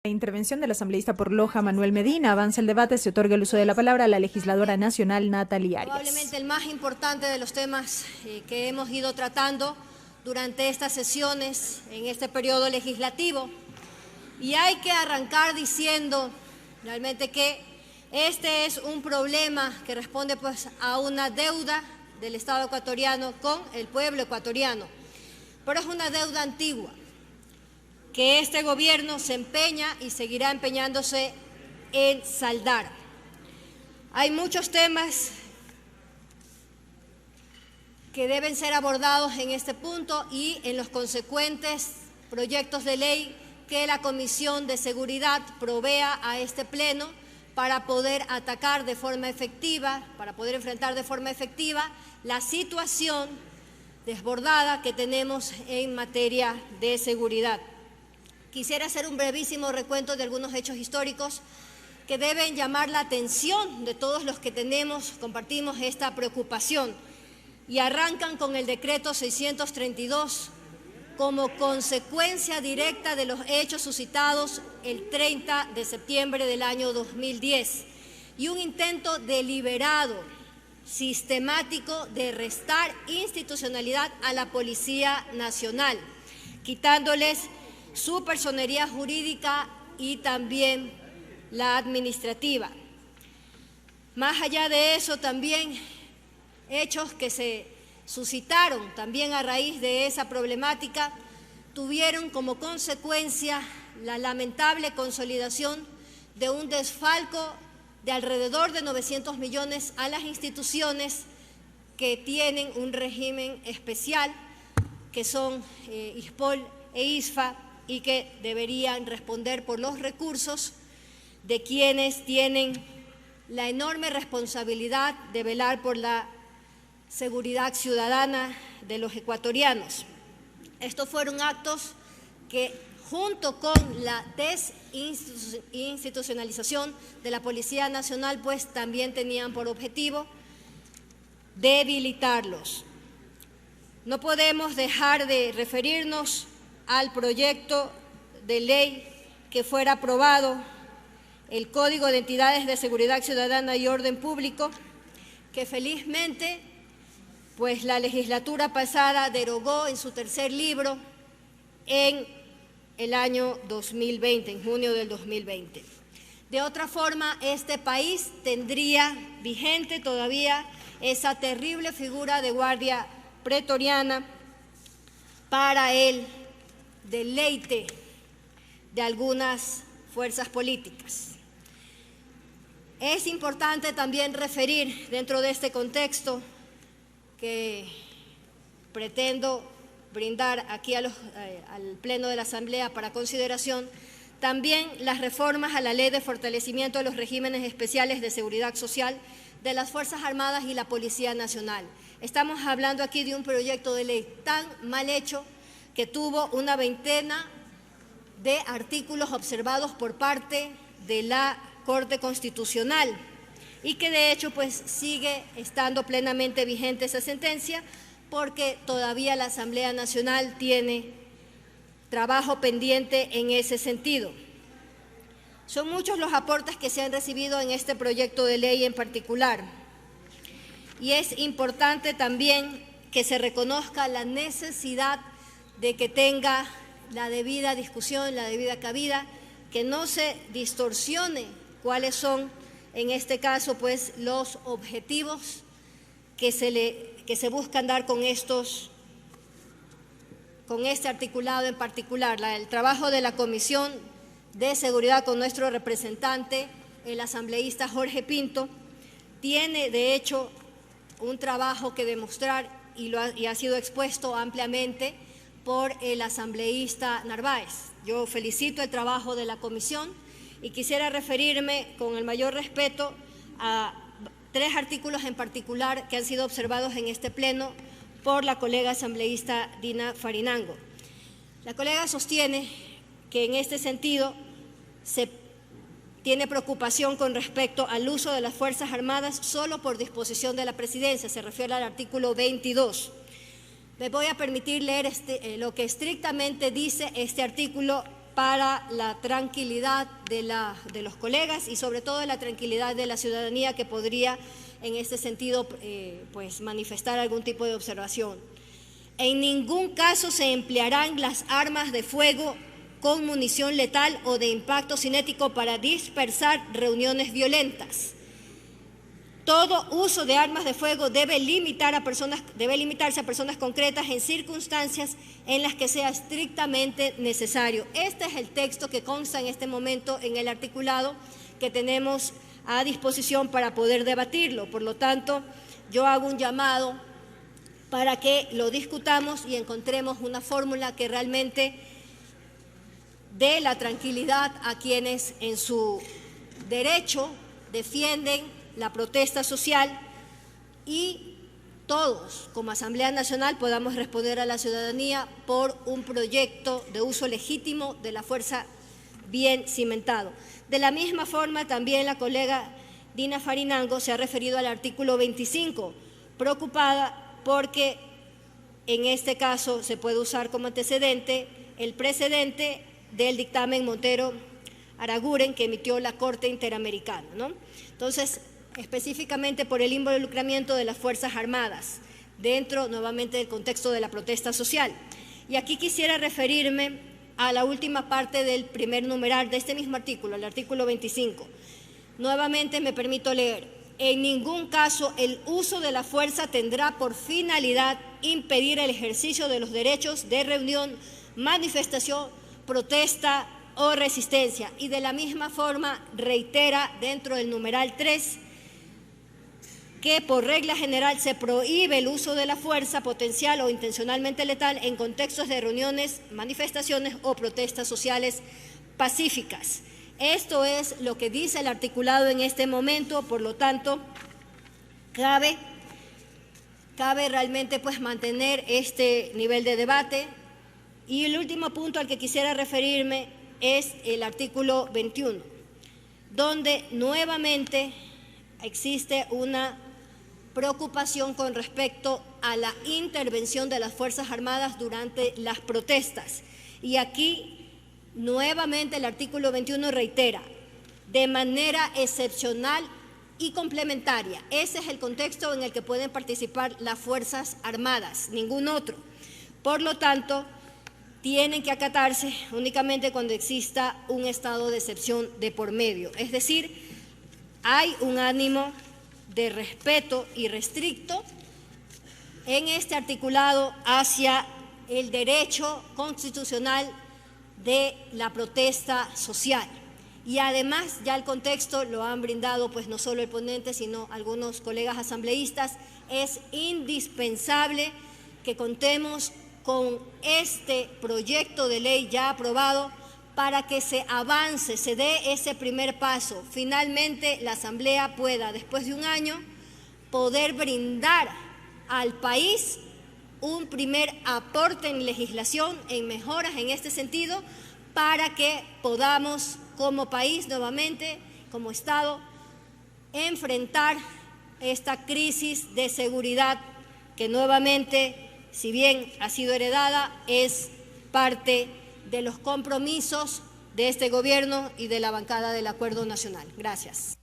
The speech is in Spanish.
La intervención del asambleísta por Loja, Manuel Medina. Avanza el debate, se otorga el uso de la palabra a la legisladora nacional Natalie Arias. Probablemente el más importante de los temas que hemos ido tratando durante estas sesiones en este periodo legislativo. Y hay que arrancar diciendo realmente que este es un problema que responde pues a una deuda del Estado ecuatoriano con el pueblo ecuatoriano, pero es una deuda antigua que este gobierno se empeña y seguirá empeñándose en saldar. Hay muchos temas que deben ser abordados en este punto y en los consecuentes proyectos de ley que la Comisión de Seguridad provea a este Pleno para poder atacar de forma efectiva, para poder enfrentar de forma efectiva la situación desbordada que tenemos en materia de seguridad. Quisiera hacer un brevísimo recuento de algunos hechos históricos que deben llamar la atención de todos los que compartimos esta preocupación, y arrancan con el decreto 632 como consecuencia directa de los hechos suscitados el 30 de septiembre del año 2010 y un intento deliberado, sistemático de restar institucionalidad a la Policía Nacional, quitándoles su personería jurídica y también la administrativa. Más allá de eso, también hechos que se suscitaron también a raíz de esa problemática tuvieron como consecuencia la lamentable consolidación de un desfalco de alrededor de 900 millones a las instituciones que tienen un régimen especial, que son ISPOL e ISFA, y que deberían responder por los recursos de quienes tienen la enorme responsabilidad de velar por la seguridad ciudadana de los ecuatorianos. Estos fueron actos que, junto con la desinstitucionalización de la Policía Nacional, pues también tenían por objetivo debilitarlos. No podemos dejar de referirnos al proyecto de ley que fuera aprobado, el Código de Entidades de Seguridad Ciudadana y Orden Público, que felizmente pues la legislatura pasada derogó en su tercer libro en el año 2020, en junio del 2020. De otra forma, este país tendría vigente todavía esa terrible figura de guardia pretoriana para el deleite de algunas fuerzas políticas. Es importante también referir dentro de este contexto que pretendo brindar aquí al Pleno de la Asamblea para consideración, también las reformas a la Ley de Fortalecimiento de los Regímenes Especiales de Seguridad Social de las Fuerzas Armadas y la Policía Nacional. Estamos hablando aquí de un proyecto de ley tan mal hecho que tuvo una veintena de artículos observados por parte de la Corte Constitucional y que de hecho pues sigue estando plenamente vigente esa sentencia, porque todavía la Asamblea Nacional tiene trabajo pendiente en ese sentido. Son muchos los aportes que se han recibido en este proyecto de ley en particular, y es importante también que se reconozca la necesidad de que tenga la debida discusión, la debida cabida, que no se distorsione cuáles son, en este caso, pues, los objetivos que se buscan dar con este articulado en particular. El trabajo de la Comisión de Seguridad con nuestro representante, el asambleísta Jorge Pinto, tiene, de hecho, un trabajo que demostrar y ha sido expuesto ampliamente por el asambleísta Narváez. Yo felicito el trabajo de la comisión y quisiera referirme con el mayor respeto a tres artículos en particular que han sido observados en este pleno por la colega asambleísta Dina Farinango. La colega sostiene que en este sentido se tiene preocupación con respecto al uso de las Fuerzas Armadas solo por disposición de la Presidencia, se refiere al artículo 22. Me voy a permitir leer lo que estrictamente dice este artículo para la tranquilidad de los colegas y sobre todo la tranquilidad de la ciudadanía que podría en este sentido pues manifestar algún tipo de observación. En ningún caso se emplearán las armas de fuego con munición letal o de impacto cinético para dispersar reuniones violentas. Todo uso de armas de fuego debe limitarse a personas concretas en circunstancias en las que sea estrictamente necesario. Este es el texto que consta en este momento en el articulado que tenemos a disposición para poder debatirlo. Por lo tanto, yo hago un llamado para que lo discutamos y encontremos una fórmula que realmente dé la tranquilidad a quienes en su derecho defienden la protesta social y todos, como Asamblea Nacional, podamos responder a la ciudadanía por un proyecto de uso legítimo de la fuerza bien cimentado. De la misma forma, también la colega Dina Farinango se ha referido al artículo 25, preocupada porque en este caso se puede usar como antecedente el precedente del dictamen Montero-Araguren que emitió la Corte Interamericana, ¿no? Entonces, específicamente por el involucramiento de las Fuerzas Armadas dentro nuevamente del contexto de la protesta social. Y aquí quisiera referirme a la última parte del primer numeral de este mismo artículo, el artículo 25. Nuevamente me permito leer: en ningún caso el uso de la fuerza tendrá por finalidad impedir el ejercicio de los derechos de reunión, manifestación, protesta o resistencia. Y de la misma forma reitera dentro del numeral 3 que por regla general se prohíbe el uso de la fuerza potencial o intencionalmente letal en contextos de reuniones, manifestaciones o protestas sociales pacíficas. Esto es lo que dice el articulado en este momento, por lo tanto, cabe realmente pues mantener este nivel de debate. Y el último punto al que quisiera referirme es el artículo 21, donde nuevamente existe una preocupación con respecto a la intervención de las Fuerzas Armadas durante las protestas. Y aquí nuevamente el artículo 21 reitera: de manera excepcional y complementaria. Ese es el contexto en el que pueden participar las Fuerzas Armadas, ningún otro. Por lo tanto, tienen que acatarse únicamente cuando exista un estado de excepción de por medio. Es decir, hay un ánimo de respeto irrestricto en este articulado hacia el derecho constitucional de la protesta social. Y además ya el contexto lo han brindado pues no solo el ponente sino algunos colegas asambleístas. Es indispensable que contemos con este proyecto de ley ya aprobado para que se avance, se dé ese primer paso. Finalmente la Asamblea pueda, después de un año, poder brindar al país un primer aporte en legislación, en mejoras en este sentido, para que podamos como país nuevamente, como Estado, enfrentar esta crisis de seguridad que nuevamente, si bien ha sido heredada, es parte de los compromisos de este gobierno y de la bancada del Acuerdo Nacional. Gracias.